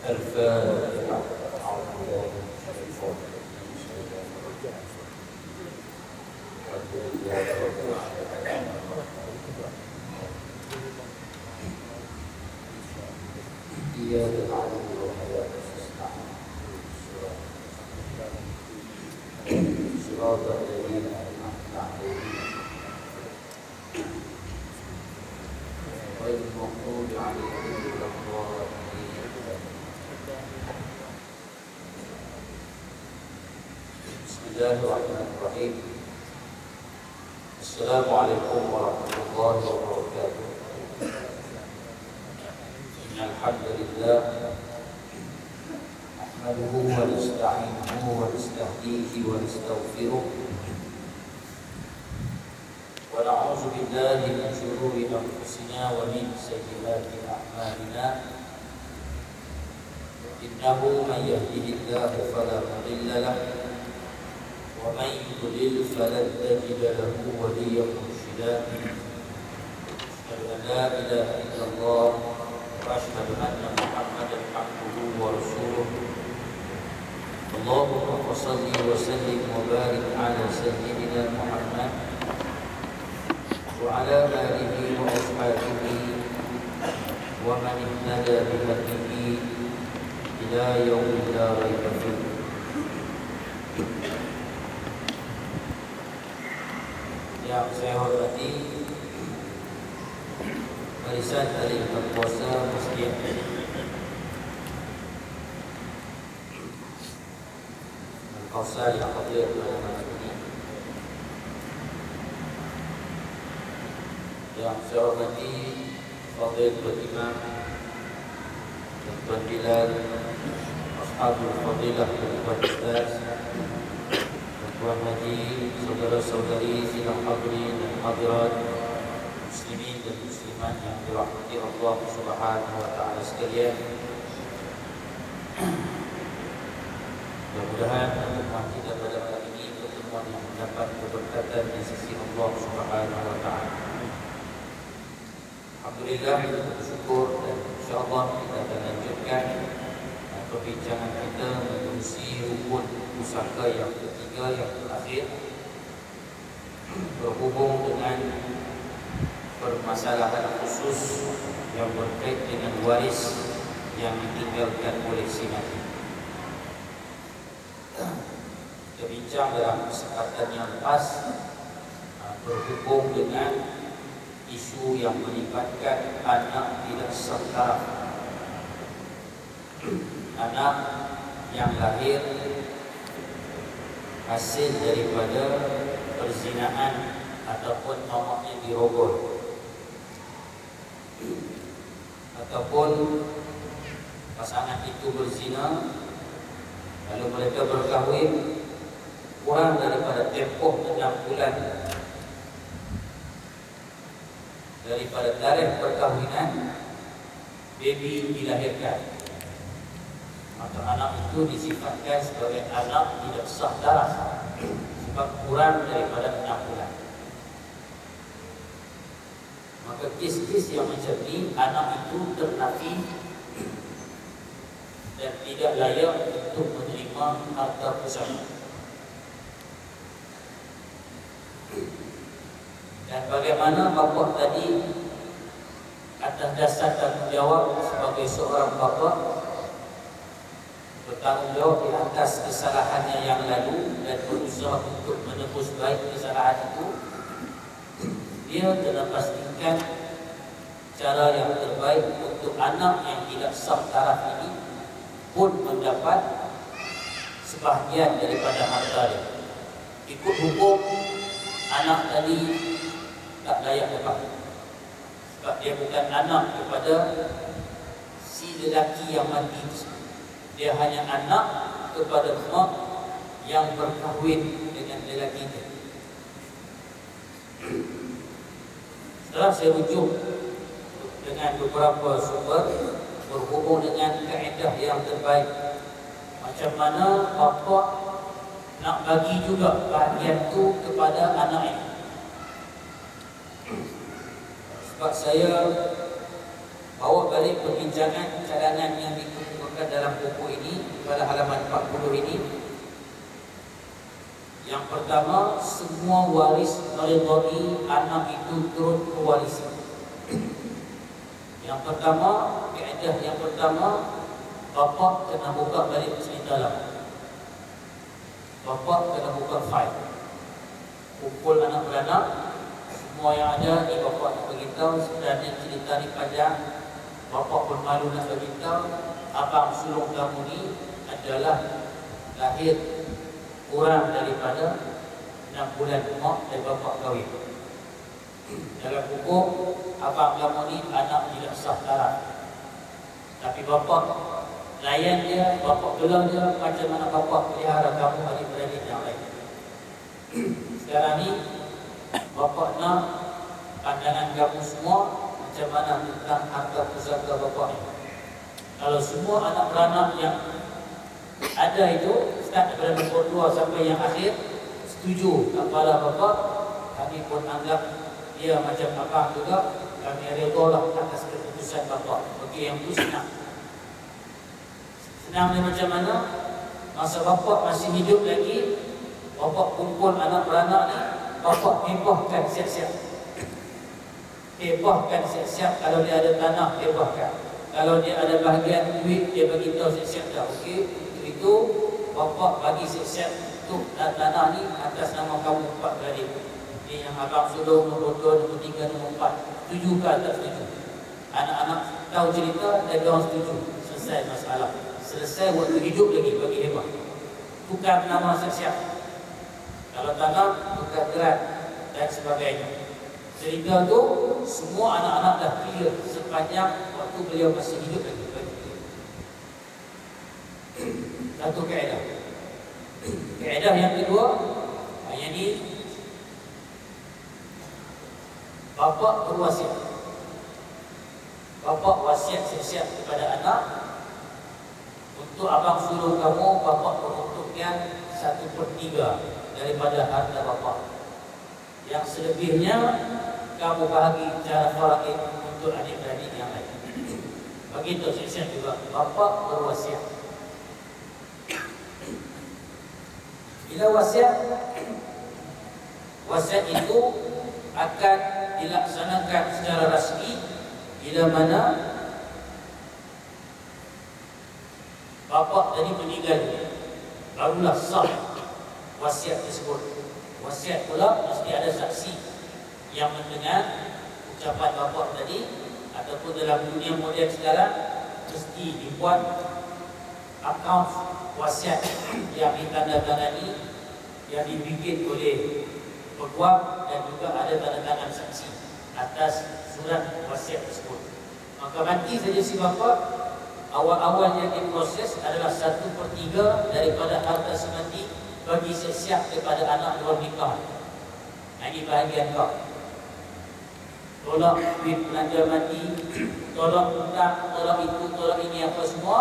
الفاتحة. إياك نعبد وإياك نستعين صراط الذين أنعمت عليهم غير المغضوب عليهم ولا الضالين. بسم الله الرحمن الرحيم. السلام عليكم ورحمة الله وبركاته. إن الحمد لله نحمده ونستعينه ونستهديه ونستغفره ونعوذ بالله من شرور أنفسنا ومن سيئات أعمالنا. إنه من يهده الله فلا مضل له ومن يضلل فلن تجد له وليا مرشدا. أشهد أن لا إله إلا الله وأشهد أن محمدا عبده ورسوله. اللهم صل وسلم وبارك على سيدنا محمد وعلى آله وأصحابه ومن اهتدى بهديه إلى يوم لا ريب فيه. Yang saya hormati barisan dari berpuasa Masjid Al-Kausar yang hadir pada malam ini. Yang saya hormati Fadil Imam dan Tuan Bilal, Ashabul Fadilah dan Tuan Ustaz, Tuan Haji, saudara-saudari sidang hadirin dan hadirat, muslimin dan muslimat yang dirahmati Allah Subhanahu wa taala sekalian. Mudah-mudahan pertemuan kita pada malam ini pertemuan yang mendapat keberkatan di sisi Allah Subhanahu wa taala. Alhamdulillah, kita bersyukur dan insya-Allah kita akan lanjutkan perbincangan kita menerusi rukun pusaka yang ketiga yang terakhir berhubung dengan permasalahan khusus yang berkait dengan waris yang ditinggalkan oleh si mati. Kita bincang dalam kesempatan yang lepas berhubung dengan isu yang melibatkan anak tidak setara, anak yang lahir hasil daripada perzinaan ataupun mamaknya dirogol, ataupun pasangan itu berzina lalu mereka berkahwin kurang daripada tempoh 6 bulan daripada tarikh perkahwinan, baby dilahirkan, maka anak itu disifatkan sebagai anak tidak sah darah sebab kurang daripada 6 bulan. Maka kes-kes yang macam ni, anak itu ternafi dan tidak layak untuk menerima harta pusaka. Dan bagaimana bapa tadi atas dasar tanggungjawab sebagai seorang bapa bertanggungjawab di atas kesalahannya yang lalu dan berusaha untuk menebus baik kesalahan itu, dia telah pastikan cara yang terbaik untuk anak yang tidak sah taraf ini pun mendapat sebahagian daripada harta dia. Ikut hukum, anak tadi tak layak dapat sebab dia bukan anak kepada si lelaki yang mati. Dia hanya anak kepada mak yang berkahwin dengan lelaki itu. Setelah saya rujuk dengan beberapa sumber berhubung dengan kaedah yang terbaik, macam mana bapa nak bagi juga bahagian itu kepada anaknya. Sebab saya bawa balik perbincangan cadangan yang dikumpulkan disebutkan dalam buku ini pada halaman 40 ini. Yang pertama, semua waris meridai anak itu turut mewarisi. Yang pertama, kaedah yang pertama, bapa kena buka balik cerita dalam. Bapa kena buka fail. Kumpul anak beranak, semua yang ada ni bapa nak beritahu. Sebenarnya cerita ni panjang, bapa pun malu nak beritahu. Abang sulung kamu ni adalah lahir kurang daripada 6 bulan mak dan bapa kahwin. Dalam hukum, abang kamu ni anak tidak sah darah. Tapi bapa layan dia, bapa gelar dia macam mana bapa pelihara kamu adik-beradik yang lain. Sekarang ni bapa nak pandangan kamu semua macam mana tentang harta pusaka bapa ni. Kalau semua anak beranak yang ada itu start daripada nombor 2 sampai yang akhir setuju kepala bapa, kami pun anggap dia macam abang juga, kami redha atas keputusan bapa. Bagi yang itu senang. Senang dia macam mana? Masa bapa masih hidup lagi, bapa kumpul anak beranak ni, bapa hebahkan siap-siap. Hebahkan siap-siap. Kalau dia ada tanah, hebahkan. Kalau dia ada bahagian duit, dia bagi tahu siap-siap dah. Okey, itu bapa bagi siap-siap untuk tanah ni atas nama kamu 4 beradik. Ini yang abang sulung nombor 2, nombor 3, nombor 4. Setuju ke tak setuju? Anak-anak tahu cerita dan dia orang setuju. Selesai masalah. Selesai waktu hidup lagi bagi hebah. Tukar nama siap-siap. Kalau tanah, tukar geran dan sebagainya. Cerita tu semua anak-anak dah clear sepanjang waktu beliau masih hidup lagi. Satu kaedah. Kaedah yang kedua, yang ni bapa berwasiat. Bapa wasiat siap-siap kepada anak, untuk abang sulung kamu, bapa peruntukkan 1/3 daripada harta bapa. Yang selebihnya kamu bahagi cara faraid untuk adik-beradik yang lain. Begitu siap-siap juga bapa berwasiat. Bila wasiat itu akan dilaksanakan secara rasmi bila mana bapa tadi meninggal dunia, barulah sah wasiat tersebut. Wasiat pula mesti ada saksi yang mendengar ucapan bapa tadi, ataupun dalam dunia moden sekarang mesti dibuat akaun wasiat yang ditandatangani, yang dibikin oleh peguam dan juga ada tanda tangan saksi atas surat wasiat tersebut. Maka mati saja si bapa, awal-awal yang diproses adalah 1/3 daripada harta semati bagi siap kepada anak luar nikah. Ini bahagian kau. Tolak duit belanja mati, tolak hutang, tolak itu, tolak ini apa semua.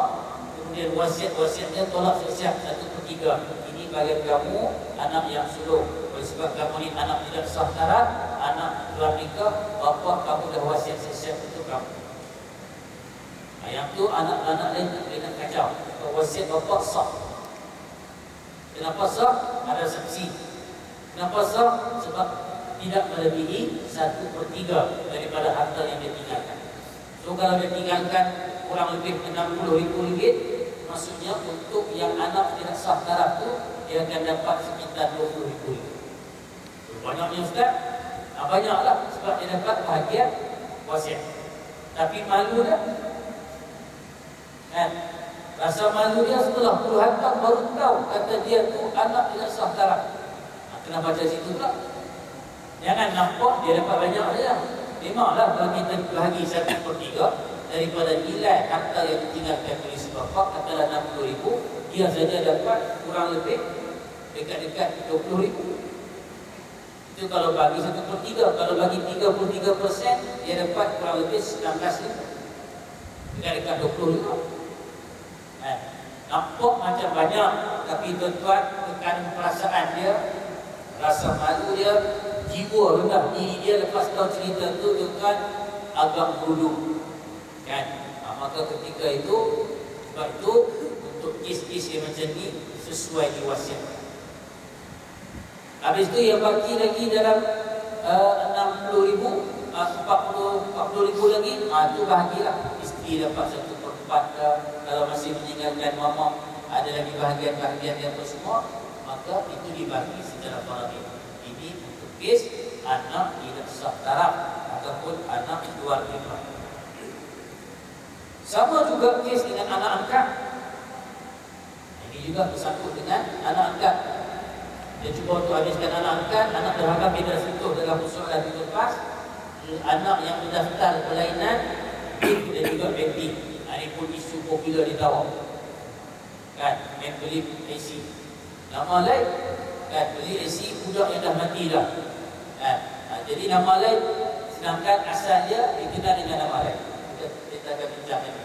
Kemudian wasiat-wasiatnya tolak siap 1/3. Ini bagian kamu, anak yang sulung. Oleh sebab kamu ni anak tidak sah syarat, anak luar nikah, bapa kamu dah wasiat siap untuk kamu. Yang tu anak-anak lain nak kacau. Wasiat bapa sah. Kenapa sah? Ada saksi. Kenapa sah? Sebab tidak melebihi 1/3 daripada harta yang dia tinggalkan. So kalau dia tinggalkan kurang lebih RM60,000, maksudnya untuk yang anak tidak sah darah tu, dia akan dapat sekitar RM20,000. Banyaknya Ustaz? Banyaklah, sebab dia dapat bahagian wasiat. Tapi malu dah. Kan? Rasa malu dia setelah puluhan tahun baru tahu kata dia tu anak tidak sah darah. Kena baca situ pula. Jangan nampak dia dapat banyak saja. Memanglah bagi 1/3 daripada nilai harta yang ditinggalkan oleh si bapa, katalah RM60,000, dia saja dapat kurang lebih dekat-dekat RM20,000. Itu kalau bagi 1/3. Kalau bagi 33%, dia dapat kurang lebih RM19,000, dekat-dekat RM20,000. Nampak macam banyak, tapi tuan-tuan, tekan perasaan dia, rasa malu dia, jiwa rendah diri dia lepas tahu cerita tu, tuan-tuan, agak meruduk. Kan? Maka ketika itu Sebab itu untuk kes-kes yang macam ni sesuai diwasiatkan. Habis tu yang baki lagi dalam 60,000, 40,000 lagi, tu bahagilah. Isteri dapat 1/4 ke, kalau masih meninggalkan mama ada lagi bahagian-bahagian yang semua, maka itu dibagi secara faradi. Ini untuk kes anak tidak sah taraf ataupun anak di luar nikah. Sama juga kes dengan anak angkat. Ini juga bersangkut dengan anak angkat. Dia cuba untuk habiskan anak angkat, anak derhaka bila sentuh dalam persoalan itu lepas. Anak yang mendaftar perlainan dan juga banking. Ini pun isu popular di Tawau. Kan, yang beli IC. Nama lain, kan, beli IC budak yang dah mati dah. Kan, jadi nama lain, sedangkan asal dia dikenal dengan nama lain. Kita akan bincang ini.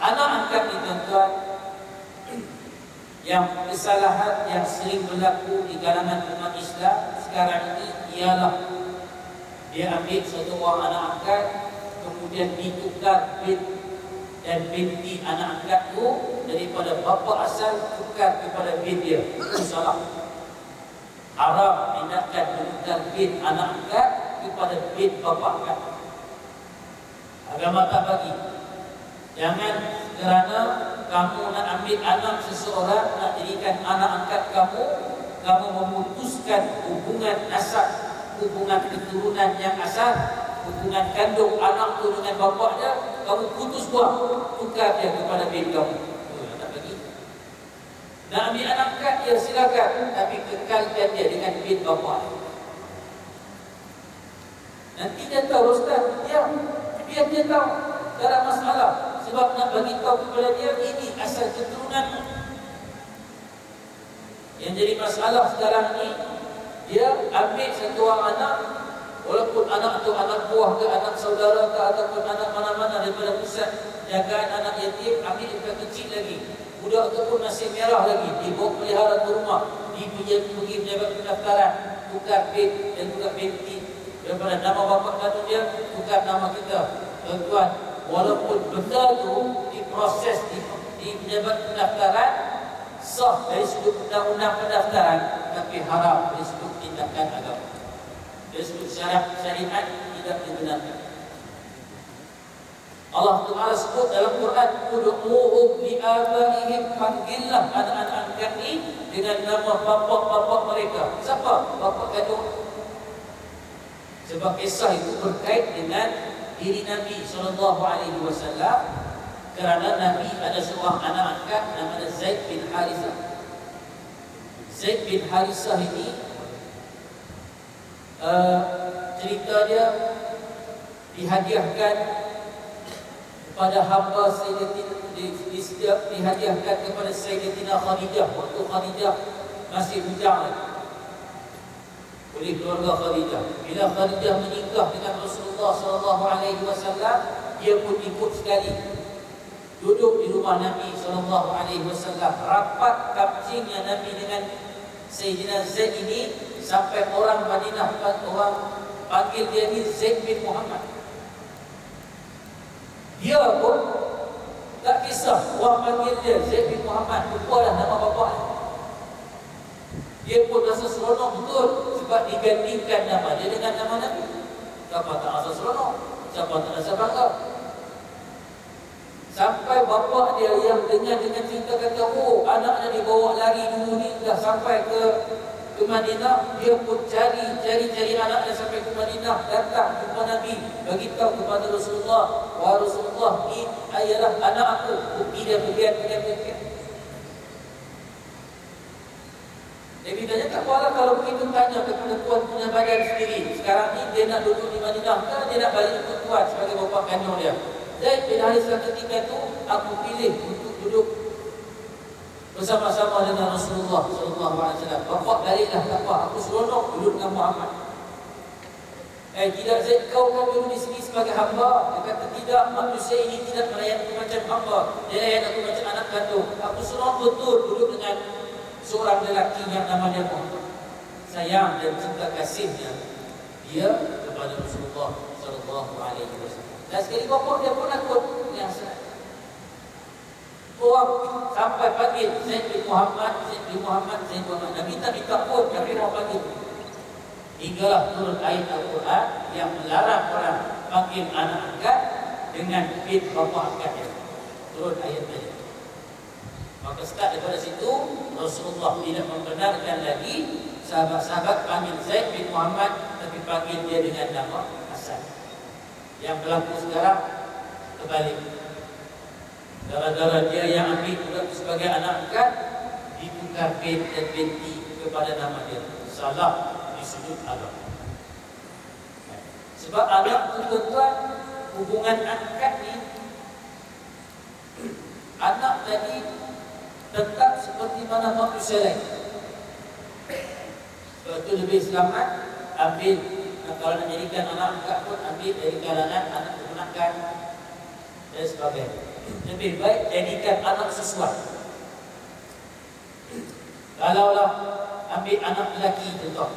Anak angkat ni tuan-tuan, yang kesalahan yang sering berlaku di kalangan umat Islam sekarang ini ialah dia ambil satu orang anak angkat, kemudian ditukar bin dan binti anak angkat tu daripada bapa asal tukar kepada bin dia. Itu salah. Haram tindakan menukar bin anak angkat kepada bin bapa angkat. Agama tak bagi. Jangan kerana kamu nak ambil anak seseorang, nak jadikan anak angkat kamu memutuskan hubungan nasab, hubungan keturunan yang asal, hubungan kandung anak tu dengan bapaknya, kamu putus buang, tukar dia kepada bin kamu. Tak bagi. Nak ambil anak angkat, ya silakan, tapi kekalkan dia dengan bin bapak. Nanti dia tahu, Ustaz, biar dia tahu, tak ada masalah. Sebab nak bagi tahu kepada dia, ini asal keturunan. Yang jadi masalah sekarang ni, dia ambil satu orang anak, walaupun anak tu anak buah ke, anak saudara ke, ataupun anak mana-mana daripada pusat jagaan anak yatim, ambil dekat kecil lagi. Budak tu pun masih merah lagi, dibawa pelihara ke rumah, pergi pejabat pendaftaran, tukar bin dan tukar binti. Daripada nama bapa kandung dia, tukar nama kita. Tuan-tuan, walaupun benda tu diproses di pejabat pendaftaran sah dari sudut undang-undang pendaftaran, tapi haram dari sudut tindakan agama. Dari sudut syariat tidak dibenarkan. Allah Ta'ala sebut dalam Quran, ud'uhum li'abaihim, panggillah anak-anak angkat ni dengan nama bapa-bapa mereka. Siapa? Bapa kandung. Sebab kisah itu berkait dengan diri Nabi SAW, kerana Nabi ada seorang anak angkat namanya Zaid bin Harithah. Zaid bin Harithah ini cerita dia dihadiahkan kepada hamba Sayyidatina, dihadiahkan kepada Sayyidatina Khadijah waktu Khadijah masih bujang lagi, oleh keluarga Khadijah. Bila Khadijah menikah dengan Rasulullah SAW, dia pun ikut sekali duduk di rumah Nabi SAW. Rapat kapcingnya Nabi dengan Sayyidina Zaid ini sampai orang Madinah, orang panggil dia ni Zaid bin Muhammad. Dia pun tak kisah orang panggil dia Zaid bin Muhammad, lupalah nama bapaknya. Dia pun rasa seronok betul sebab digandingkan nama dia dengan nama Nabi. Siapa tak rasa seronok? Siapa tak rasa bangga? Sampai bapa dia yang dengar dengan cerita kata, oh anaknya dibawa lari dulu ni, dah sampai ke Madinah. Dia pun cari anaknya sampai ke Madinah, datang jumpa Nabi, bagi tahu kepada Rasulullah, wahai Rasulullah, ini adalah anak aku. Bukti dia begini. Nabi tanya, tak apalah kalau begitu, tanya kepada tuan punya badan sendiri. Sekarang ni dia nak duduk di Madinah ke dia nak balik ikut tuan sebagai bapa kandung dia? Zaid bin Harithah ketika itu, aku pilih untuk duduk bersama-sama dengan Rasulullah SAW. Bapak baliklah, tak apa, aku seronok duduk dengan Muhammad. Tidak Zaid, kau kan duduk di sini sebagai hamba? Dia kata, tidak, manusia ini tidak melayan aku macam hamba, dia layan aku macam anak kandung. Aku seronok betul duduk dengan seorang lelaki yang namanya Muhammad. Sayang dan cinta kasihnya dia kepada Rasulullah SAW. Dan sekali bapa dia pun takut yang senang. Orang sampai panggil Zaid bin Muhammad, Zaid bin Muhammad, Zaid bin Muhammad. Nabi tak minta pun, tapi mau panggil. Hinggalah turun ayat Al-Quran yang melarang orang panggil anak angkat dengan bin bapa angkatnya. Turun ayat tadi. Maka start daripada situ, Rasulullah tidak membenarkan lagi sahabat-sahabat panggil Zaid bin Muhammad, tapi panggil dia dengan nama Hasan. Yang berlaku sekarang terbalik. Gara-gara dia yang ambil budak sebagai anak angkat, ditukar bin dan binti kepada nama dia. Salah di sudut agama. Sebab anak tuan-tuan, hubungan angkat ni, anak tadi tetap seperti mana manusia lain. Sebab itu lebih selamat ambil, kalau nak jadikan anak angkat pun ambil dari kalangan anak keponakan dan sebagainya. Lebih baik jadikan anak sesuai. Kalaulah ambil anak lelaki contoh,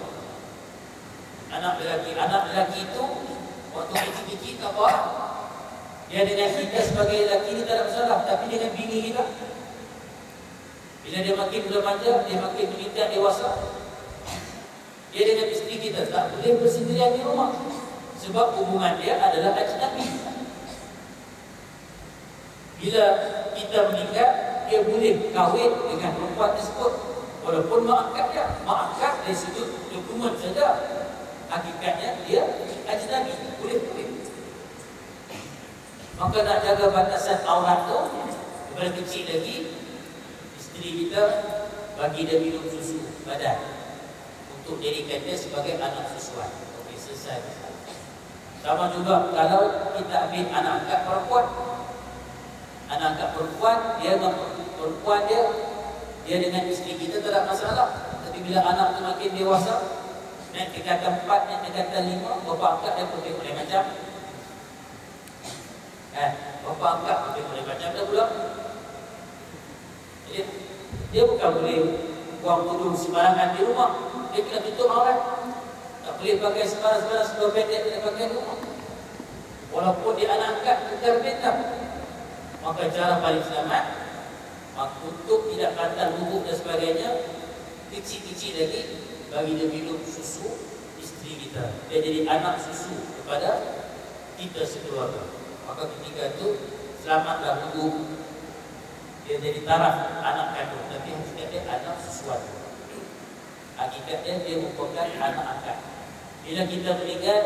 anak lelaki itu waktu kecil-kecil tak apa, dia dengan kita sebagai lelaki ni tak ada masalah. Tapi dengan bini kita, bila dia makin remaja, dia makin menginjak dewasa, dia dengan isteri kita tak boleh bersendirian di rumah, sebab hubungan dia adalah ajnabi. Bila kita meninggal, dia boleh kahwin dengan perempuan tersebut, walaupun mak angkat dia, mak angkat dari sudut dokumen saja, hakikatnya dia ajnabi, boleh. Maka nak jaga batasan aurat tu, daripada kecil lagi, isteri kita bagi dia minum susu badan untuk jadikan dia sebagai anak susuan. Okey, selesai. Sama juga kalau kita ambil anak angkat perempuan, anak angkat perempuan, dia dengan isteri kita tak ada masalah. Tapi bila anak tu makin dewasa, naik tingkatan 4, naik tingkatan 5, bapa angkat dia boleh macam bapa angkat boleh macam dah pula. Jadi dia bukan boleh buang tudung sembarangan di rumah, dia kena tutup aurat. Tak boleh pakai sembarang-sembarang seluar pendek dia pakai di rumah, walaupun dia anak angkat terbentang. Maka cara paling selamat untuk tidak pantal bubuk dan sebagainya, kecil-kecil lagi bagi dia minum susu isteri kita, dia jadi anak susu kepada kita sekeluarga. Maka ketika itu selamatlah bubuk, dia jadi taraf anak kandung, tapi hakikatnya anak susuan. Hakikatnya dia merupakan anak angkat. Bila kita meninggal,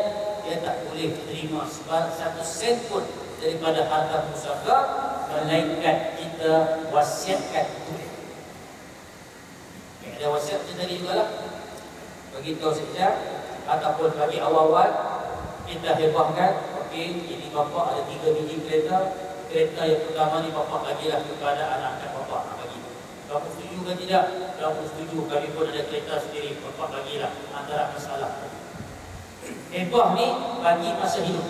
dia tak boleh terima satu sen pun daripada harta pusaka, melainkan kita wasiatkan tulis. Ada wasiat kita tadi juga lah, bagi tahu sekejap ataupun bagi awal-awal kita hebahkan. Okey, ini bapa ada 3 biji kereta yang pertama ni bapa bagilah kepada anak angkat bapa, nak bagi. Kamu setuju ke tidak? Kamu setuju, kami pun ada kereta sendiri, bapa bagilah, antara masalah. Hebah ni bagi masa hidup.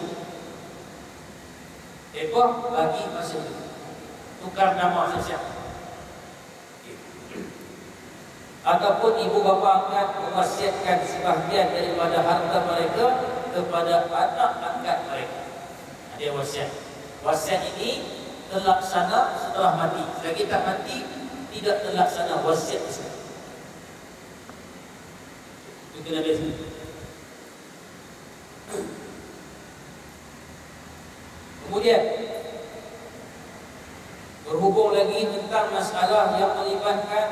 Hebah bagi masa hidup. Tukar nama sesiap. Ataupun ibu bapa angkat mewasiatkan sebahagian daripada harta mereka kepada anak angkat mereka. Dia wasiat. Wasiat ini terlaksana setelah mati. Selagi tak mati, tidak terlaksana wasiat tersebut. Itu kena biasa. Kemudian berhubung lagi tentang masalah yang melibatkan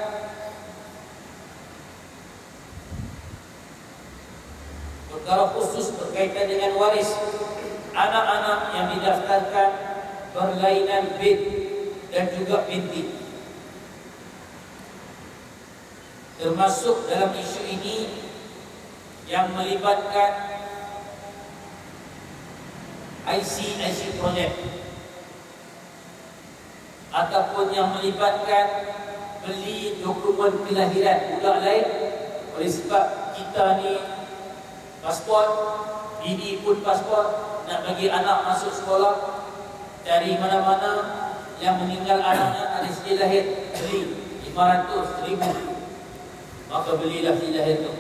perkara khusus berkaitan dengan waris, anak-anak yang didaftarkan berlainan bin dan juga binti. Termasuk dalam isu ini yang melibatkan IC projek, ataupun yang melibatkan beli dokumen kelahiran budak lain. Oleh sebab kita ni pasport, bini pun pasport, nak bagi anak masuk sekolah, dari mana-mana yang meninggal anaknya ada sijil lahir, beli 500,000, maka belilah sijil lahir itu.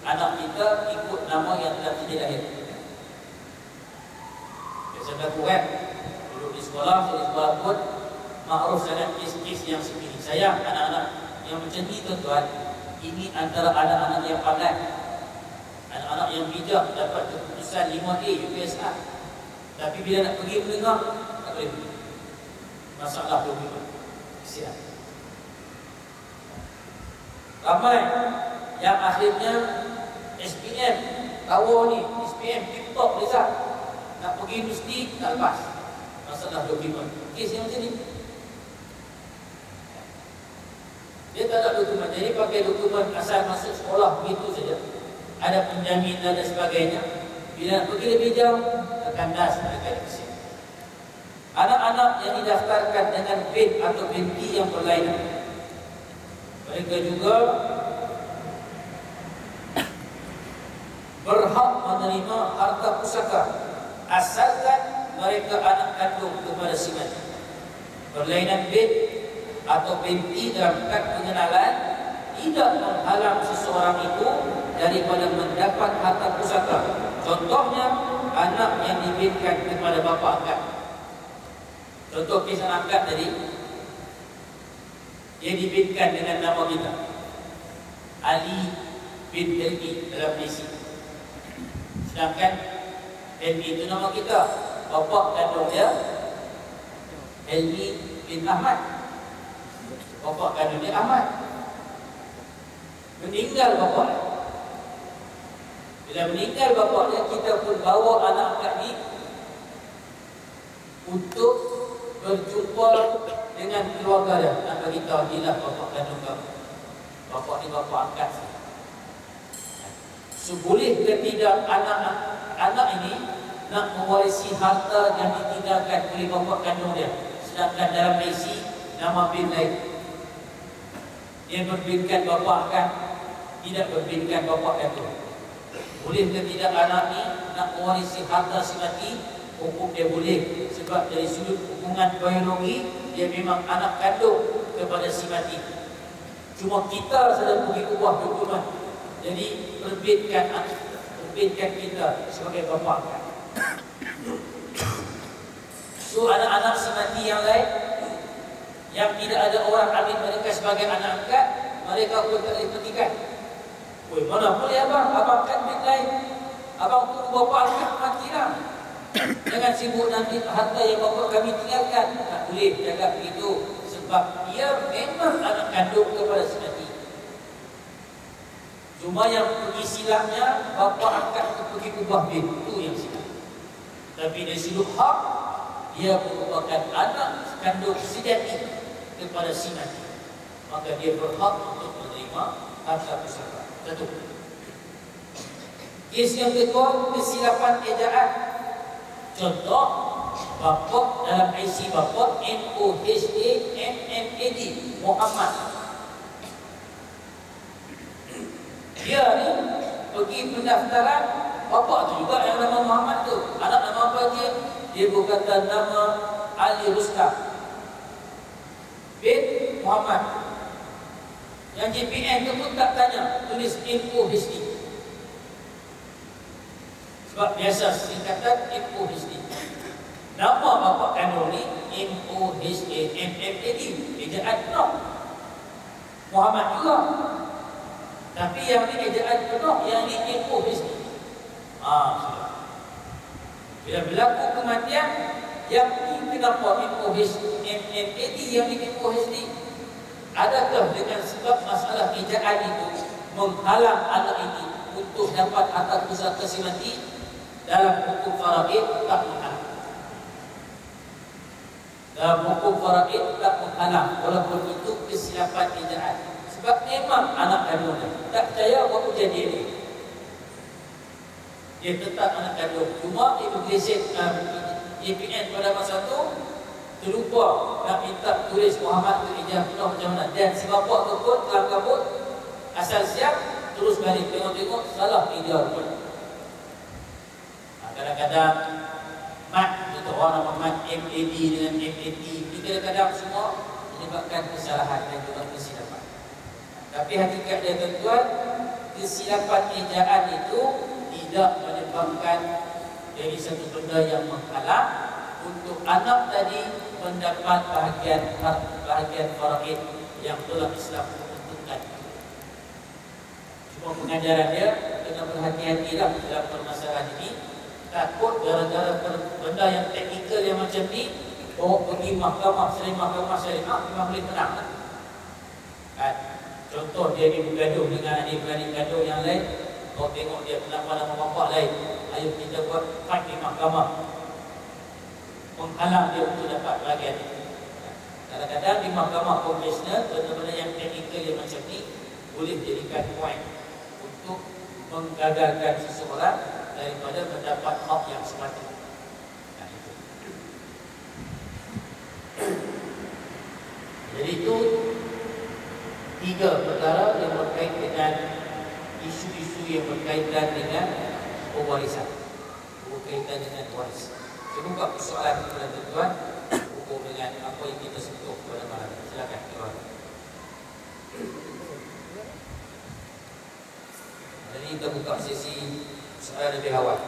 Anak kita ikut nama yang telah sijil lahir. Biasa berlaku kan, duduk di sekolah pun makruf sangat kes-kes yang seperti ini. Sayang anak-anak yang macam ni tuan-tuan, ini antara anak-anak yang pandai, anak-anak yang bijak, dapat keputusan 5A UPSR. Tapi bila nak pergi mendengar, tak boleh pergi. Masalah dokumen. Kesian. Ramai yang akhirnya SPM tahu ni, SPM tip-top result, nak pergi universiti tak lepas. Masalah dokumen. Kes yang macam ni, dia tak ada dokumen, jadi pakai dokumen asal masuk sekolah begitu saja. Ada penjamin dan sebagainya. Bila nak pergi lebih jauh, terkandas mereka di sini. Anak-anak yang didaftarkan dengan bin atau binti yang berlainan, mereka juga berhak menerima harta pusaka asalkan mereka anak kandung kepada si mati. Berlainan bin atau binti dalam kad pengenalan tidak menghalang seseorang itu daripada mendapat harta pusaka. Contohnya anak yang dibinkan kepada bapa angkat. Contoh kisah angkat tadi, dia dibinkan dengan nama kita, Ali bin Helmi dalam PC. Sedangkan Helmi itu nama kita, bapa kandung dia Helmi bin Ahmad. Bapa kandung dia Ahmad. Meninggal bapa. Bila meninggal bapaknya, kita pun bawa anak angkat ni untuk berjumpa dengan keluarga dia, nak beritahu inilah bapa kandung kamu. Bapa ni bapa angkat. So, boleh ke tidak anak ini nak mewarisi harta yang ditinggalkan oleh bapa kandung dia, sedangkan dalam IC nama bin lain. Dia berbinkan bapa angkat, tidak berbinkan bapa kandung. Boleh ke tidak anak ni nak mewarisi harta si mati? Hukum dia boleh, sebab dari sudut hubungan biologi dia memang anak kandung kepada si mati. Cuma kita sedang pergi ubah dokumen, jadi perbitkan kita sebagai bapa angkat. So anak-anak si mati yang lain yang tidak ada orang ambil mereka sebagai anak angkat, mereka pun tak diperhatikan. Woi, mana boleh abang kan bit lain. Abang tunggu bapa angkat mati lah. Jangan sibuk nanti harta yang bapa kami tinggalkan. Tak boleh jaga begitu, sebab dia memang anak kandung kepada si mati. Cuma yang pergi silapnya, bapa angkat itu pergi ubah bin, itu yang silap. Tapi dari sudut hak, dia merupakan anak kandung sejati kepada si mati, maka dia berhak untuk menerima harta pusaka. Satu. Kes yang kedua, kesilapan ejaan. Contoh, bapa dalam IC bapa MOHAMMAD Muhammad. Dia ni pergi pendaftaran, bapa tu juga yang nama Muhammad tu. Anak nama apa dia? Dia berkata nama Ali Rustam bin Muhammad. Yang JPN tu pun tak tanya, tulis MOHD. Sebab biasa singkatan MOHD. Nama bapa kandung ni MOHAMMAD, ejaan penuh Muhammad juga. Tapi yang ni ejaan penuh, yang ni MOHD. Bila berlaku kematian, yang ni kenapa MOHAMMAD, yang ni MOHD? Adakah dengan sebab masalah ejaan itu menghalang anak ini untuk dapat harta pusaka si mati? Dalam hukum faraid tak menghalang. Dalam hukum faraid tak menghalang, walaupun itu kesilapan ejaan. Sebab memang anak kandungnya. Tak percaya waktu jadi ini, dia tetap anak kandung. Cuma immigration JPN pada masa itu terlupa nak minta tulis Muhammad tu ijazah penuh macam mana. Dan si bapa tu pun kelam kabut, asal siap, terus balik tengok-tengok, salah ijazah pun. Kadang-kadang mat, untuk orang nama mat MAD dengan MAT, ini kadang-kadang semua menyebabkan kesalahan dan juga kesilapan. Tapi hakikat dia tuan-tuan, kesilapan ejaan itu tidak menyebabkan jadi satu benda yang menghalang untuk anak tadi mendapat bahagian faraid yang telah Islam tentukan. Cuma pengajaran dia kena berhati-hatilah dalam permasalahan ini. Takut gara-gara benda yang teknikal yang macam ni, bawa pergi mahkamah syariah memang boleh menang kan? Contoh dia ni bergaduh dengan adik-beradik gaduh yang lain, kau tengok dia pendapat nama bapak lain, ayo kita buat fight di mahkamah, menghalang dia untuk dapat bahagian. Kadang-kadang di mahkamah konvensional benda-benda yang teknikal yang macam ni boleh jadikan poin untuk menggagalkan seseorang daripada mendapat hak yang sepatutnya. Jadi itu 3 perkara yang berkait dengan isu-isu yang berkaitan dengan pewarisan, berkaitan dengan waris. Saya buka persoalan kepada tuan-tuan berhubung dengan apa yang kita sentuh pada malam ini. Silakan tuan. Jadi kita buka sesi soalan lebih awal.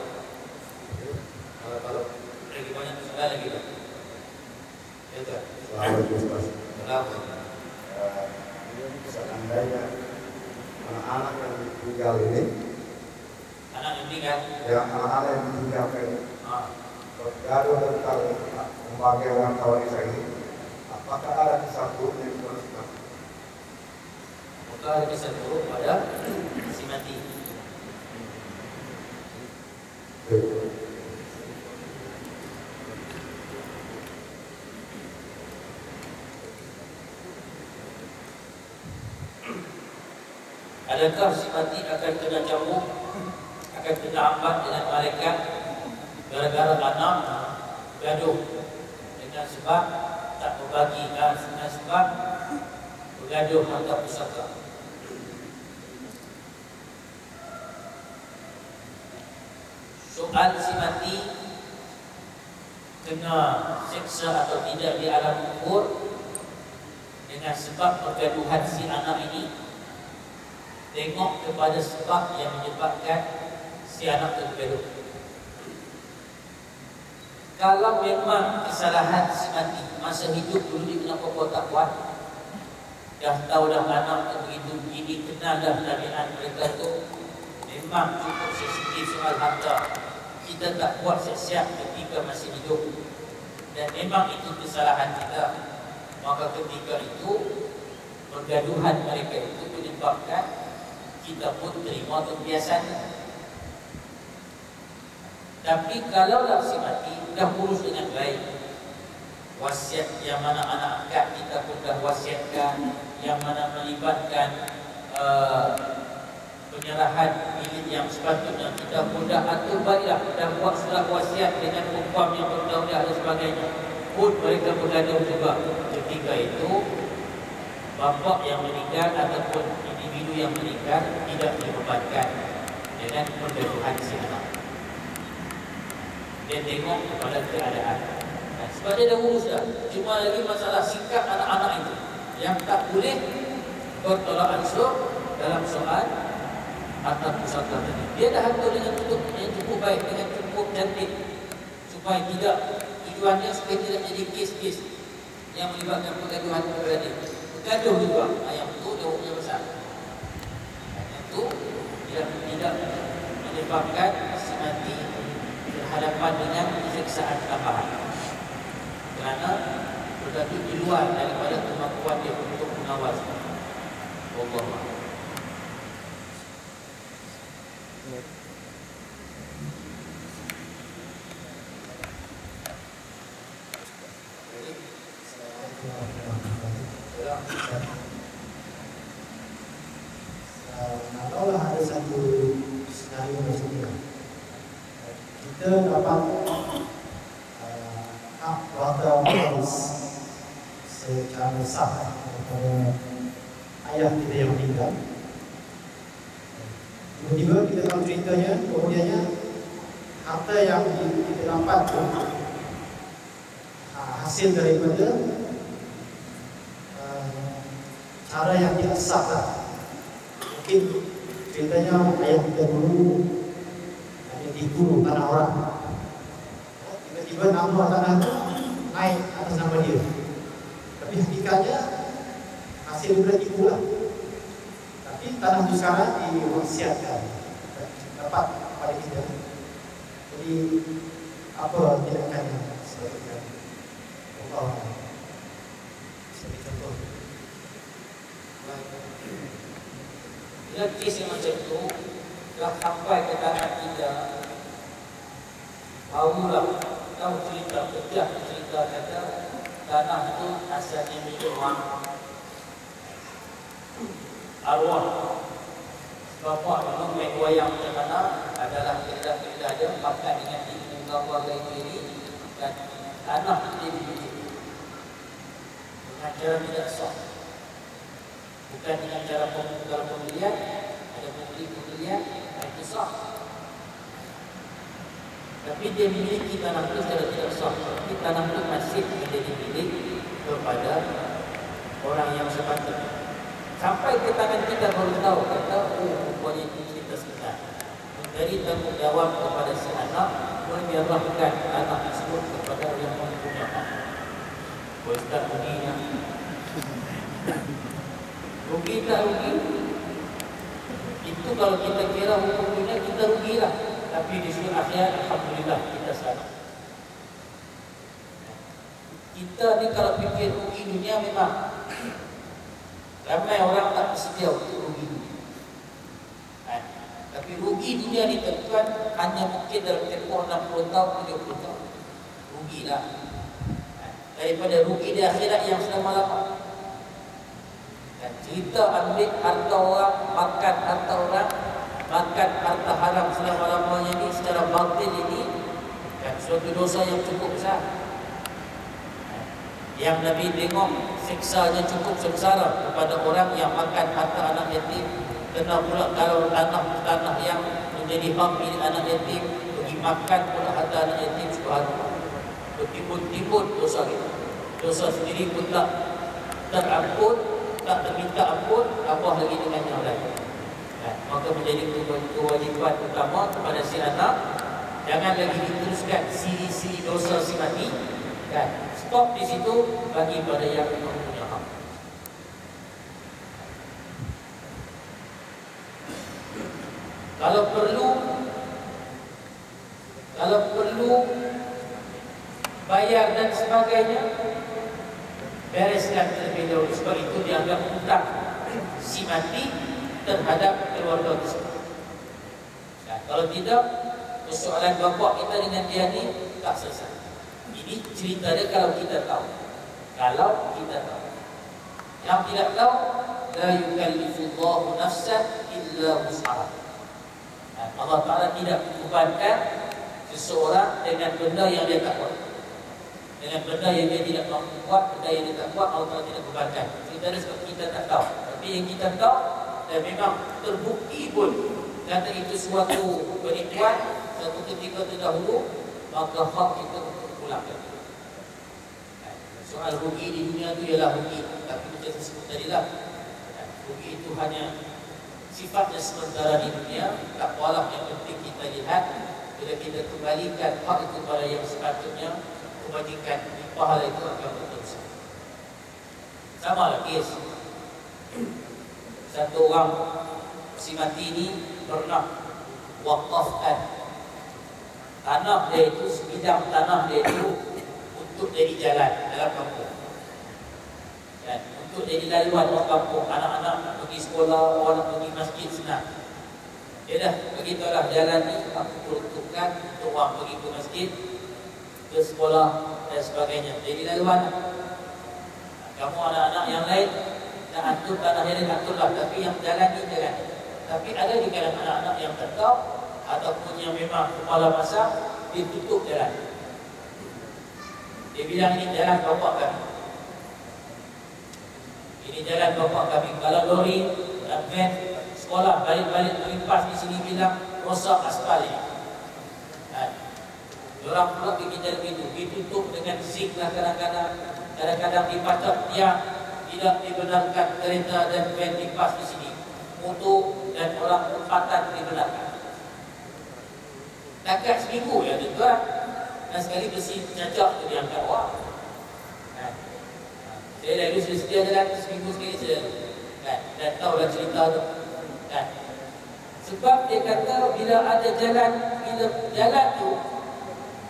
Kalau lagi banyak soalan lagi tak? Ya tuan. Selamat. Seandainya anak-anak yang ditinggal ini, anak-anak yang ditinggalkan bergaduh tentang pembagian warisan ini, apakah ada kisah buruk yang diteruskan? Apakah ada kisah buruk pada si mati? Adakah si mati akan kena cambuk, akan kena ambat dengan malaikat gara-gara anak gaduh dengan sebab tak berbagi, dengan sebab bergaduh harta pusaka? Soal si mati kena seksa atau tidak di alam kubur dengan sebab pergaduhan si anak ini, tengok kepada sebab yang menyebabkan si anak tergaduh. Kalau memang kesalahan si mati masa hidup dulu dia kenapa kau tak buat, dah tahu dah anak begitu begini, kenal dah tabiat mereka tu, memang cukup sensitif soal harta, kita tak buat siap-siap ketika masih hidup, dan memang itu kesalahan kita, maka ketika itu pergaduhan mereka itu menyebabkan kita pun terima kebiasaan. Tapi kalaulah si mati dah urus dengan baik, wasiat yang mana anak angkat kita pun dah wasiatkan, yang mana melibatkan penyerahan milik yang sepatutnya kita pun dah atur baiklah, dah buat surat wasiat dengan hukum yang berdaulat dan sebagainya, pun mereka bergaduh juga. Ketika itu bapa yang meninggal ataupun individu yang meninggal tidak dibebankan dengan pergaduhan si anak. Dia tengok kepada keadaan. Sebab dia dah urus dah. Cuma lagi masalah sikap anak-anak itu yang tak boleh bertolak ansur dalam soal harta pusaka tadi. Dia dah atur dengan tutup yang cukup baik, dengan cukup cantik, supaya tidak, tujuannya supaya tidak jadi kes-kes yang melibatkan pergaduhan tadi. Gaduh juga, yang itu dia punya besar. Yang itu dia tidak menyebabkan si mati berhadapan dengan siksaan tambahan, kerana bergantung di luar daripada kemampuan dia untuk mengawal. Wallahu Kalaulah ada satu senario macam ni, kita dapat hak warta waris secara sah daripada ayah kita yang meninggal. Tiba-tiba kita tahu ceritanya, kemudiannya harta yang kita dapat tu hasil daripada cara yang tidak sah lah. Mungkin ceritanya ayah kita dulu ada di gunung tanah orang, tiba-tiba nama tanah itu naik atas nama dia. Tapi hakikatnya hasil daripada itulah. Tapi tanah itu sekarang diwasiatkan dapat pada kita. Jadi apa tindakannya sebagai Allah sebagai contoh. Bila kes yang macam itu telah sampai ke tanah kita, barulah tahu cerita, pecah cerita kata tanah itu asalnya milik orang arwah. Bapak dulu main wayang macam mana adalah kedah-kedah dia pakai dengan ilmu gambar lain ini, dan tanah itu dimiliki dengan cara tidak sah, bukan dengan cara pembelian. Ada pembelian itu sah, tapi dia memiliki tanah itu secara tidak sah. Tapi tanah itu masih menjadi milik kepada orang yang sepatutnya. Sampai ke tangan kita baru tahu kata, oh, rupanya itu cerita sebenar. Dari tanggungjawab kepada si anak menyerahkan tanah tersebut kepada yang mempunyai hak. Ustaz ruginya. Rugi tak rugi? Itu kalau kita kira hukum dunia kita rugilah. Tapi di sisi akhirat alhamdulillah kita selamat. Kita ni kalau fikir rugi dunia memang ramai orang tak bersedia untuk rugi dunia. Tapi rugi dunia ni tuan hanya mungkin dalam tempoh 60 tahun, 70 tahun. Rugilah. Daripada rugi di akhirat yang selama-lamanya. Dan cerita ambil harta orang, makan harta orang, makan harta haram selama-lamanya ini secara batin ini, dan suatu dosa yang cukup besar. Yang Nabi tengok siksanya cukup sengsara kepada orang yang makan harta anak yatim. Kena pula kalau tanah yang menjadi hak milik anak yatim, pergi makan pula harta anak yatim, subhanallah. Bertimbun-timbun dosa kita. Dosa sendiri pun tak terampun, tak terminta ampun, apa lagi dengan yang lain. Maka menjadi kewajiban utama kepada si anak, jangan lagi diteruskan siri-siri dosa si mati, kan? Stop di situ bagi pada yang mempunyai hak. Kalau perlu bayar dan sebagainya, bereskan terlebih dahulu. Sebab itu dianggap hutang si mati terhadap keluarga tersebut. Dan kalau tidak, persoalan bapak kita dengan dia ni tak selesai. Ini cerita dia kalau kita tahu. Kalau kita tahu. Yang tidak tahu, la yukallifullahu nafsan illa wus'aha. Allah Ta'ala tidak membebankan seseorang dengan benda yang dia tak buat. Dengan benda yang dia tidak mampu buat, benda yang dia tak buat, Allah Ta'ala tidak membebankan. Cerita dia sebab kita tak tahu. Tapi yang kita tahu, dan memang terbukti pun kata itu suatu penipuan, suatu ketika terdahulu, maka hak kita pulangkan. Soal rugi di dunia itu ialah rugi, tapi macam saya sebut tadi lah, rugi itu hanya sifatnya sementara di dunia. Tak apalah, yang penting kita lihat bila kita kembalikan hak itu pada yang sepatutnya, kebajikan pahala itu akan berterus. Sama lah kes. Satu orang si mati ini pernah wakafkan tanah dia itu, sebidang tanah dia itu untuk jadi jalan dalam kampung. Dan untuk jadi laluan orang kampung, anak-anak pergi sekolah, orang pergi masjid senang. Ya dah, begitulah jalan ni aku peruntukkan untuk orang pergi ke masjid, ke sekolah dan sebagainya. Jadi laluan. Kamu anak-anak yang lain nak atur tanah yang aturlah, tapi yang jalan ni jalan. Tapi ada di kalangan anak-anak yang tak tahu ataupun yang memang kepala basah, dia tutup jalan. Dia bilang ini jalan bapak kami. Ini jalan bapak kami. Kalau lori, van, sekolah balik-balik melimpas di sini bilang rosak aspal ini. Orang pula bikin jalan itu, ditutup dengan zinc lah kadang-kadang dipacak tiang, tidak dibenarkan kereta dan van limpas di sini. Motor dan orang tempatan dibenarkan. Dekat seminggu ya tuan. Dan sekali besi cacak itu diangkat orang. Saya lalu sedia jalan seminggu sekali saja, kan? Dan tahulah cerita tu, kan? Sebab dia kata bila ada jalan, bila jalan tu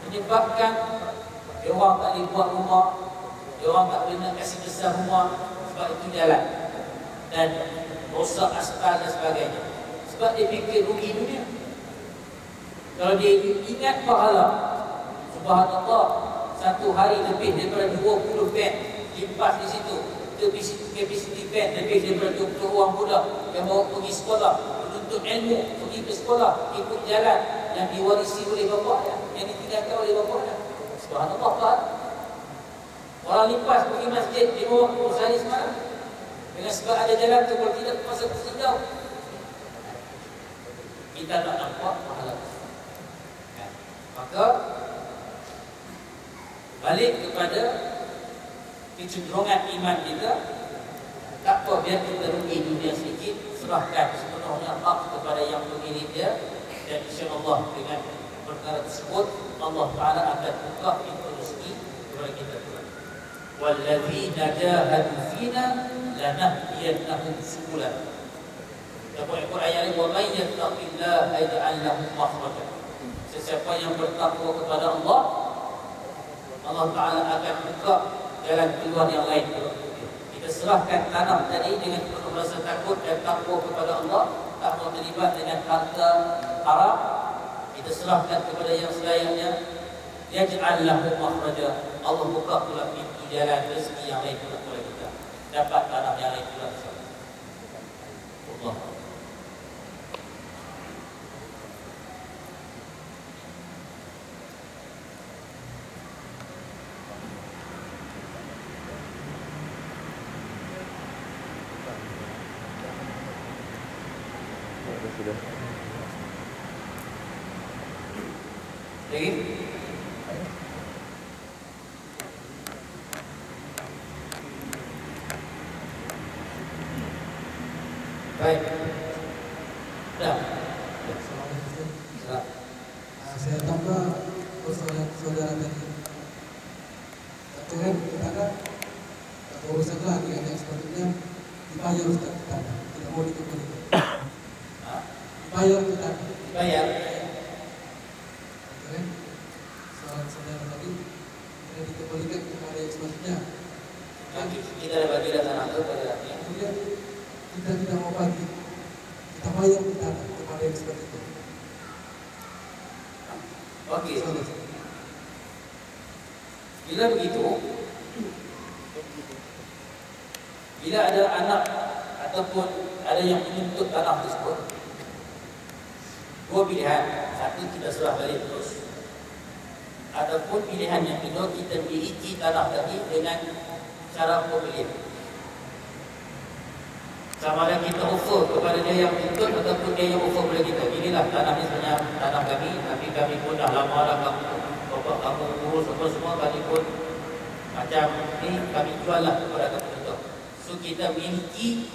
menyebabkan dia orang tak boleh buat rumah, dia orang tak boleh nak kasih besar rumah, sebab itu jalan dan rosak aspal dan sebagainya. Sebab dia fikir rugi dunia. Kalau dia ingat pahala, subhanallah, satu hari lebih daripada 20 van limpas di situ. Capacity van lebih daripada 20 orang budak yang bawa pergi sekolah, menuntut ilmu, pergi ke sekolah, ikut jalan yang diwarisi oleh bapaknya, yang ditinggalkan oleh bapaknya. Subhanallah, Pak. Orang limpas pergi masjid 5 waktu sehari semalam dengan sebab ada jalan tu, kalau tidak masa tersenjau. Kita tak nampak pahala. Maka balik kepada kecenderungan iman kita. Tak apa, biar kita rugi dunia sedikit, serahkan sepenuhnya hak kepada yang pemilik dia, dan insya-Allah dengan perkara tersebut Allah Taala akan buka pintu rezeki kepada kita. Walladzina jahadu fina lanahdiyannahum subulana. Dapat ayat ini, wa may yattaqillaha yaj'al lahu makhraja. Sesiapa yang bertakwa kepada Allah, Allah Taala akan buka jalan keluar yang lain. Kita serahkan tanah tadi dengan penuh rasa takut dan takwa kepada Allah, tak mau terlibat dengan harta haram. Kita serahkan kepada yang selayaknya. Yaj'al lahu makhraja. Allah buka pula pintu jalan rezeki yang lain kepada kita. Dapat tanah yang lain pula. Allah. Sudah. Lagi? Baik. Dah. Saya tambah saudara tadi. Katakan kita atau urusan lagi ada yang sepatutnya dibayar Ustaz kita, tidak mau dikembalikan. Dibayar kita. Bayar. Katakan soal saudara tadi tidak dikembalikan kepada yang sepatutnya. Kita ada bagi tanah itu pada rakyat. Kemudian kita tidak mau bagi, kita bayar kita kepada yang sepatutnya. Okey. Bila begitu, bila ada anak ataupun ada yang menuntut tanah tersebut, dua pilihan. Satu, kita serah balik terus, ataupun pilihan yang kedua, kita miliki tanah tadi dengan cara pembelian. Sama ada kita offer kepada dia yang menuntut ataupun dia yang offer kepada kita. Inilah tanah ni sebenarnya tanah kami, tapi kami pun dah lama dah bapak kamu urus apa semua, kami pun macam ni kami jual lah kepada penuntut. So kita miliki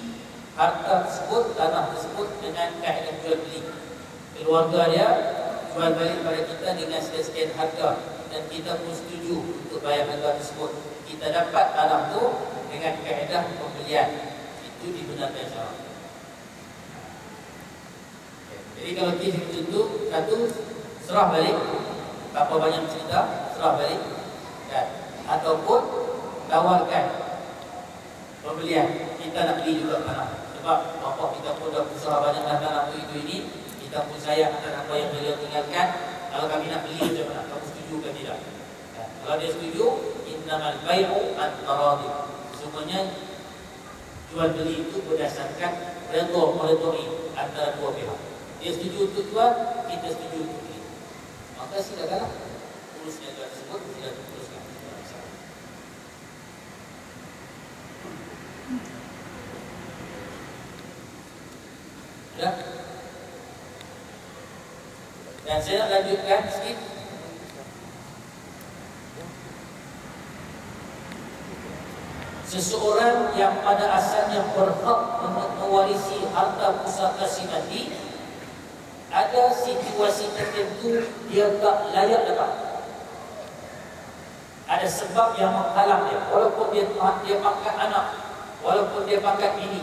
harta tersebut, tanah tersebut dengan kaedah jual beli. Keluarga dia jual balik kepada kita dengan sekian harga dan kita pun setuju untuk bayar harga tersebut. Kita dapat tanah tu dengan kaedah pembelian. Itu dibenarkan syarak. Jadi kalau kes itu satu, serah balik, tak apa banyak cerita, serah balik, kan? Ataupun tawarkan pembelian, kita nak beli juga tanah. Sebab bapak kita pun dah usaha banyak tanah itu ini, kita pun sayang akan apa yang beliau tinggalkan. Kalau kami nak beli macam mana? Kamu setuju ke tidak? Kan? Kalau dia setuju, innamal bai'u an-taradhi. Semuanya jual beli itu berdasarkan redha antara dua pihak. Dia setuju untuk jual, kita setuju untuk beli. Maka silakanlah urusnya jual tersebut, tidak teruskan. Ya. Dan saya nak lanjutkan sikit. Seseorang yang pada asalnya berhak mewarisi harta pusaka si mati, ada situasi tertentu dia tak layak dapat. ada sebab yang menghalang dia, walaupun dia pangkat anak, walaupun dia pangkat bini,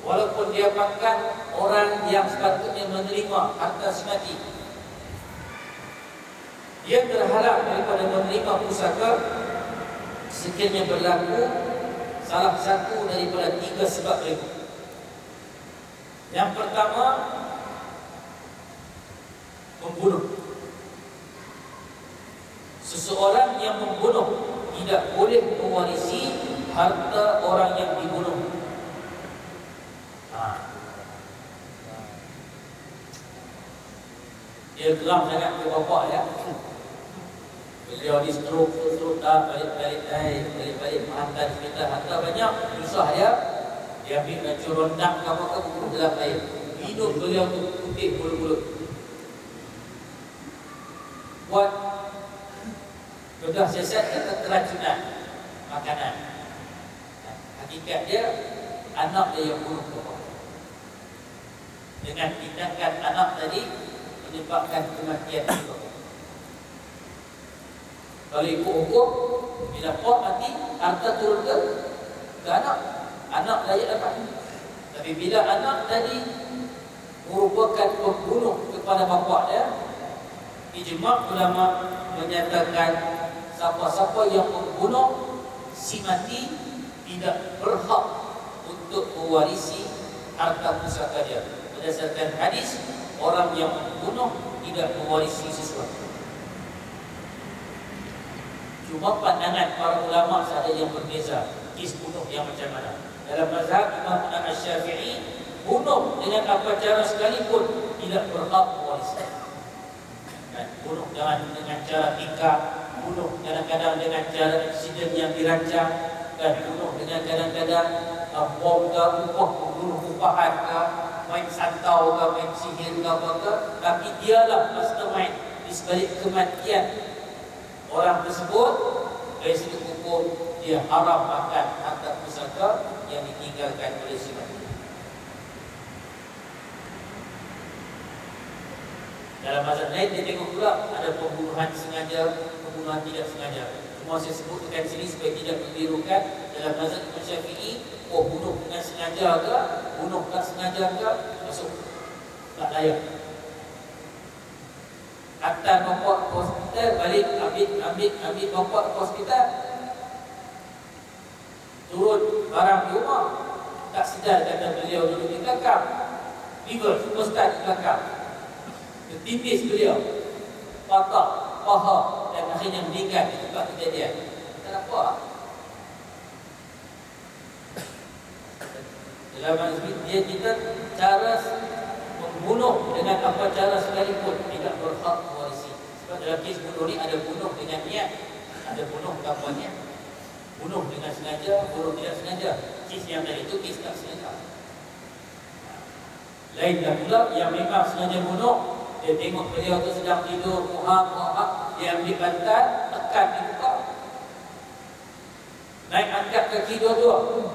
walaupun dia pangkat orang yang sepatutnya menerima harta simati, dia terhalang daripada menerima pusaka sekiranya berlaku salah satu daripada 3 sebab berikut. Yang pertama, membunuh. Seseorang yang membunuh tidak boleh mewarisi harta orang yang dibunuh. Dia geram sangat ke bapa ya. Beliau di stroke tak balik menghantar cerita harta banyak, susah ya. Dia ambil racun rondak apa-apa bunuh dalam air. Hidup beliau tu putih bulu-bulu. Buat sudah siasat kata keracunan makanan. Hakikat dia anak dia yang bunuh bapa. Dengan tindakan anak tadi menyebabkan kematian bapa. Kalau ikut hukum, bila bapa mati, harta turun ke anak, anak layak dapat. Tapi bila anak tadi merupakan pembunuh kepada bapa dia, ijma' ulama menyatakan siapa-siapa yang membunuh si mati tidak berhak untuk mewarisi harta pusaka dia. Berdasarkan hadis, orang yang membunuh tidak mewarisi sesuatu. Cuma pandangan para ulama ada yang berbeza. Kes bunuh yang macam mana? Dalam mazhab Imam Asy-Syafi'i, bunuh dengan apa cara sekalipun tidak berhak mewarisi. Bunuh dengan cara tikar, bunuh kadang-kadang dengan cara aksiden yang dirancang, dan bunuh dengan kadang-kadang bom ke, bunuh upahan ke, main santau ke, main sihir ke apa ke, tapi dialah mastermind di sebalik kematian orang tersebut. Dari segi hukum, dia haram makan harta pusaka yang ditinggalkan oleh si mati. Dalam mazhab lain dia tengok pula ada pembunuhan sengaja, pembunuhan tidak sengaja. Semua saya sebutkan sini supaya tidak membirukan. Dalam mazhab Imam Syafi'i, bunuh dengan sengaja ke, bunuh tak sengaja ke, masuk tak layak. Hantar bapa ke hospital, balik ambil bapa ke hospital, turun barang di rumah, tak sedar kata beliau duduk di belakang, liver ustaz di belakang, tertipis beliau, patah paha dan akhirnya meninggal di tempat kejadian. Kenapa? Dalam mazhab dia kita cara membunuh dengan apa cara sekalipun tidak berhak mewarisi. Sebab dalam kes bunuh ni ada bunuh dengan niat, ada bunuh tanpa niat, bunuh dengan sengaja, bunuh tidak sengaja. Kes yang tadi itu kes tak sengaja. Lain dah pula yang memang sengaja bunuh. Dia tengok beliau tu sedang tidur, muhak, dia ambil bantal, tekan di muka, naik angkat kaki dua-dua,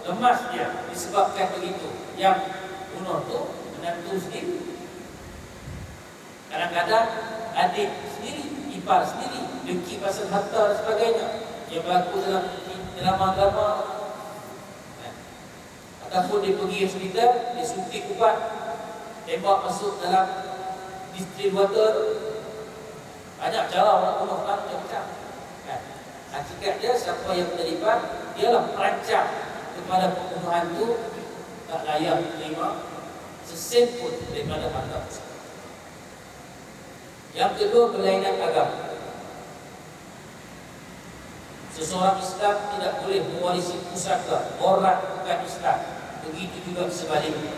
lemas dia disebabkan begitu. Yang bunuh tu menantu sendiri, kadang-kadang adik sendiri, ipar sendiri, dengki pasal harta dan sebagainya yang berlaku dalam drama-drama. Ataupun dia pergi hospital, dia suntik ubat, tembak masuk dalam distributor. Banyak cara orang bunuh kan macam-macam. Hakikat dia siapa yang terlibat, dialah perancang kepada pembunuhan itu, tak layak terima sesen pun daripada harta pusaka. Yang kedua, kelainan agama. Seseorang Islam tidak boleh mewarisi pusaka orang bukan Islam. Begitu juga sebaliknya.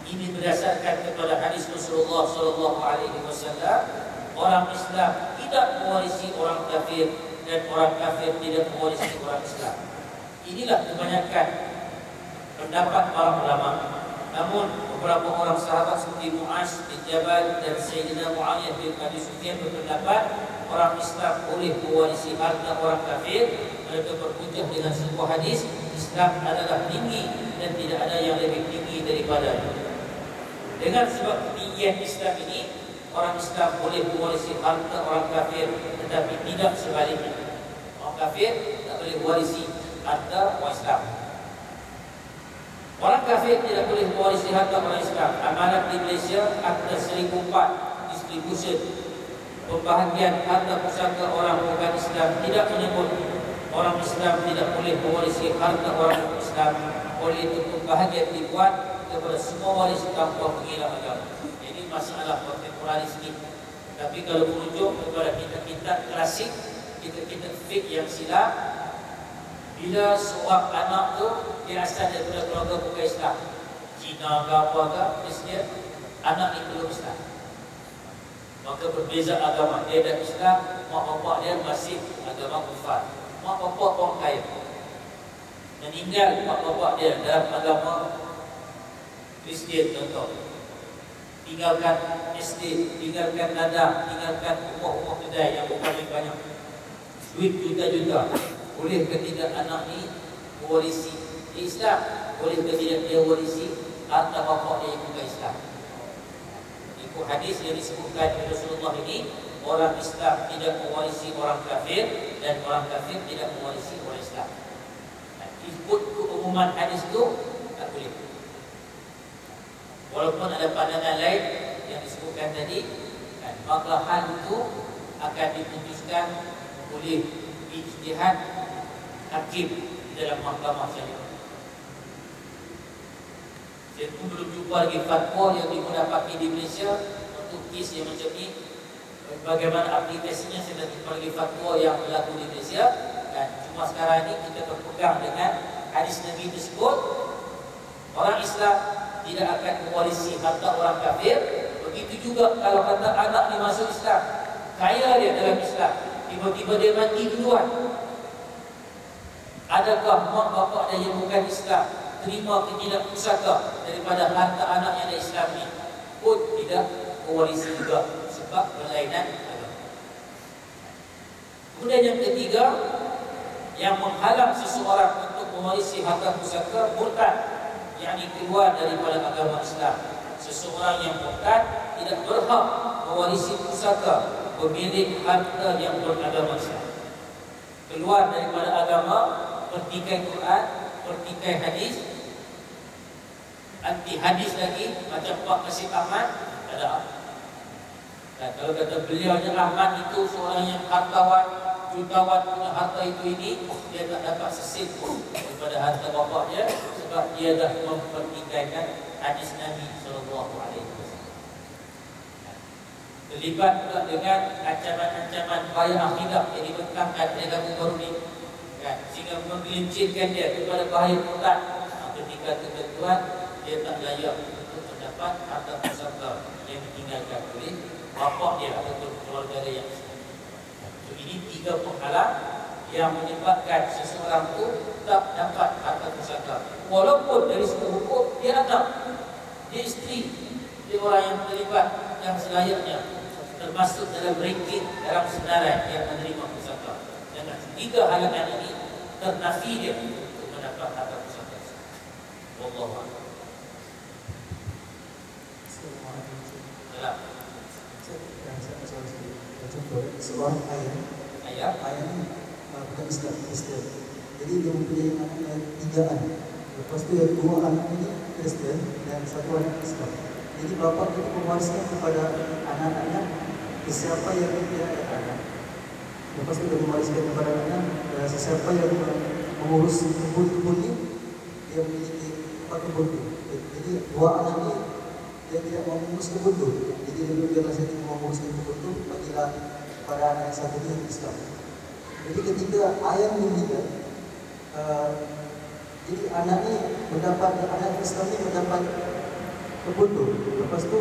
Ini berdasarkan kepada hadis Rasulullah SAW. Orang Islam tidak mewarisi orang kafir dan orang kafir tidak mewarisi orang Islam. Inilah kebanyakan pendapat para ulama. Namun beberapa orang sahabat seperti Mu'az bin Jabal dan Sayyidina Mu'awiyah bin Abi Sufyan berpendapat orang Islam boleh mewarisi harta orang kafir. Mereka berhujjah dengan sebuah hadis, Islam adalah tinggi dan tidak ada yang lebih tinggi daripada. Dengan sebab ketinggian Islam ini, orang Islam boleh mewarisi harta orang kafir, tetapi tidak sebaliknya. kafir tak boleh warisi harta orang Islam. Orang kafir tidak boleh mewarisi harta orang Islam. Amanat di Malaysia Akta 1004 Distribution Pembahagian harta pusaka orang bukan Islam tidak menyebut orang Islam tidak boleh mewarisi harta orang Islam. Oleh itu pembahagian dibuat kepada semua waris tanpa pengira agama. Ini masalah kontemporari sikit. Tapi kalau merujuk kepada kitab-kitab klasik, kitab-kitab fiqh yang silap, bila seorang anak tu dia asal daripada keluarga bukan Islam, Cina ke apa ke, Kristian, anak itu belum Islam, maka berbeza agama. Dia dah Islam, mak bapak dia masih agama kufar. Mak bapak orang kaya, meninggal mak bapak dia dalam agama Kristian contoh, tinggalkan estate, tinggalkan ladang, tinggalkan rumah-rumah kedai yang paling banyak, duit juta-juta. Boleh ke tidak anak ni mewarisi Islam? Boleh ke tidak dia warisi harta bapak dia yang bukan Islam? Ikut hadis yang disebutkan oleh Rasulullah ini, orang Islam tidak mewarisi orang kafir dan orang kafir tidak mewarisi orang Islam. Ikut keumuman hadis itu tak boleh. Walaupun ada pandangan lain yang disebutkan tadi, maka hal itu akan diputuskan oleh ijtihad hakim dalam mahkamah syariah. Saya pun belum jumpa lagi fatwa yang didapati di Malaysia untuk kes yang macam ni. Bagaimana aplikasinya saya tak jumpa lagi fatwa yang berlaku di Malaysia. Dan cuma sekarang ini kita berpegang dengan hadis Nabi tersebut. Orang Islam tidak akan mewarisi harta orang kafir. Begitu juga kalau kata anak ni masuk Islam, kaya dia dalam Islam, tiba-tiba dia mati duluan, adakah mak bapak dia yang bukan Islam terima ke tidak pusaka daripada harta anak yang ada Islam ni? Pun tidak mewarisi juga sebab berlainan agama. Kemudian yang ketiga, yang menghalang seseorang untuk mewarisi harta pusaka, murtad, yakni keluar daripada agama Islam. Seseorang yang murtad tidak berhak mewarisi pusaka pemilik harta yang beragama Islam. Keluar daripada agama, pertikai Quran, pertikai hadis, anti hadis lagi, macam Pak Kasih Ahmad, ada. Dan kalau kata beliaunya Ahmad itu seorang yang hartawan, jutawan punya harta itu ini, dia tak dapat sesin pun daripada harta bapak dia, sebab dia dah mempertikaikan hadis Nabi SAW. Terlibat juga dengan ancaman-ancaman bahaya akidah yang dibentangkan oleh agama baru ini, sehingga menggelincirkan dia kepada bahaya murtad. Ketika ketentuan dia tak layak untuk mendapat harta pusaka yang ditinggalkan oleh bapak dia ataupun keluarga dia yang Islam. Ini tiga penghalang yang menyebabkan seseorang itu tak dapat harta pusaka, walaupun dari segi hukum dia anak, dia isteri, dia orang yang terlibat yang selayaknya, termasuk dalam ranking dalam senarai yang menerima pusaka. Dengan tiga halangan ini ternafi dia untuk mendapat harta pusaka. Wallahu a'lam. Seorang ayah ini bukan Islam, Kristen. Jadi dia mempunyai anaknya 3 anak. Lepas tu yang 2 anak ini Kristen dan 1 anak Islam. Jadi bapa itu mewariskan kepada anak-anaknya sesiapa yang tidak ada anak. Lepas itu dia mewariskan kepada anak sesiapa yang mengurus kebun-kebun ini, dia memiliki 4 kebun itu. Jadi 2 anak ini dia tidak mau mengurus kebun itu. Jadi dia masih mau mengurus kebun itu, bagilah kepada anak yang satu ini Islam. Jadi ketika ayah meninggal, jadi anak ini mendapat, anak Islam ini mendapat kebun itu. Lepas tu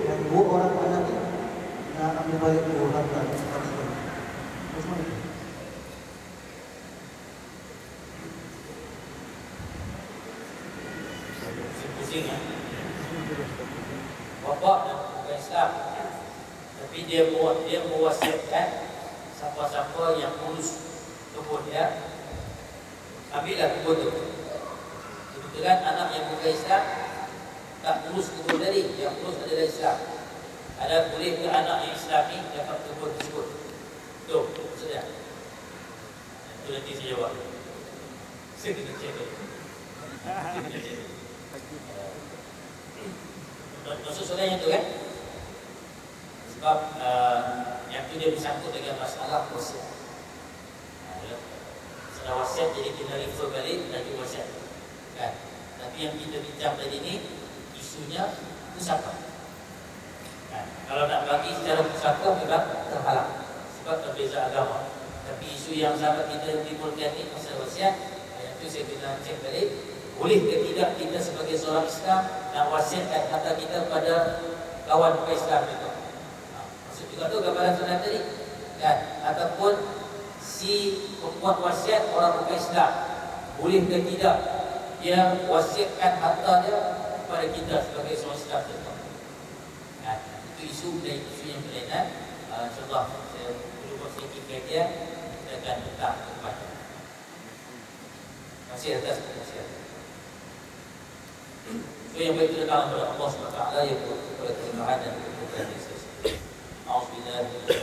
yang 2 orang anak ini nak ambil balik ke harta seperti itu. Macam mana? Pusing ya. Bapak dan bukan Islam, tapi dia mewasiatkan siapa-siapa yang urus kebun dia, ambillah kebun itu. Kebetulan anak yang bukan Islam tak urus kebun tadi, yang urus adalah Islam. Ada boleh ke anak yang Islam ni dapat kebun tersebut? Itu maksudnya. Itu nanti saya jawab. Saya kena cek dulu. Maksud soalannya itu kan? Sebab yang itu dia bersangkut dengan masalah wasiat. Masalah wasiat jadi kita refer balik lagi wasiat. Kan? Tapi yang kita bincang tadi ni isunya pusaka. Kan? Kalau nak bagi secara pusaka memang terhalang sebab berbeza agama. Tapi isu yang sahabat kita timbulkan ni masalah wasiat, yang itu saya kena cek balik. Boleh ke tidak kita sebagai seorang Islam nak wasiatkan harta kita pada kawan bukan Islam itu? Maksud juga tu gambaran soalan tadi kan? Ataupun si pembuat wasiat orang bukan Islam, boleh ke tidak dia wasiatkan harta dia kepada kita sebagai seorang Islam itu? Kan? Itu isu dan isu yang berlainan. InsyaAllah saya perlu buat sedikit kajian, kita akan letak tempat. Masih atas penasihat. So yang baik itu datang kepada Allah SWT yang kepada kebenaran dan kebenaran yang sesuai. A'udzubillah min